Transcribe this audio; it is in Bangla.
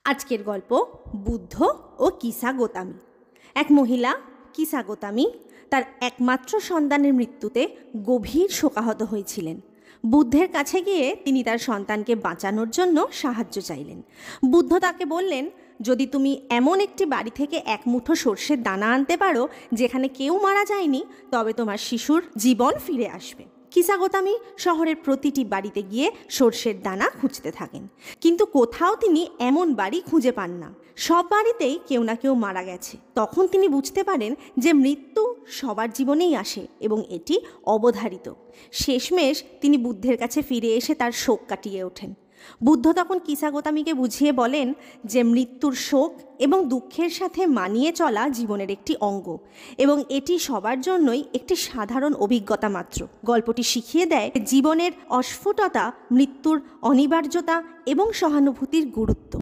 আজকের গল্প বুদ্ধ ও কিসা গোতামি। এক মহিলা কিসা গোতামি তার একমাত্র সন্তানের মৃত্যুতে গভীর শোকাহত হয়েছিলেন। বুদ্ধের কাছে গিয়ে তিনি তার সন্তানকে বাঁচানোর জন্য সাহায্য চাইলেন। বুদ্ধ তাকে বললেন, যদি তুমি এমন একটি বাড়ি থেকে এক মুঠো সর্ষের দানা আনতে পারো যেখানে কেউ মারা যায়নি, তবে তোমার শিশুর জীবন ফিরে আসবে। কিসা গোতামি শহরের প্রতিটি বাড়িতে গিয়ে সর্ষের দানা খুঁজতে থাকেন, কিন্তু কোথাও তিনি এমন বাড়ি খুঁজে পান না। সব বাড়িতেই কেউ না কেউ মারা গেছে। তখন তিনি বুঝতে পারেন যে মৃত্যু সবার জীবনেই আসে এবং এটি অবধারিত। শেষমেশ তিনি বুদ্ধের কাছে ফিরে এসে তার শোক কাটিয়ে ওঠেন। বুদ্ধ তখন কিসা গোতামিকে বুঝিয়ে বলেন যে মৃত্যুর শোক এবং দুঃখের সাথে মানিয়ে চলা জীবনের একটি অঙ্গ এবং এটি সবার জন্যই একটি সাধারণ অভিজ্ঞতা মাত্র। গল্পটি শিখিয়ে দেয় জীবনের অস্ফুটতা, মৃত্যুর অনিবার্যতা এবং সহানুভূতির গুরুত্ব।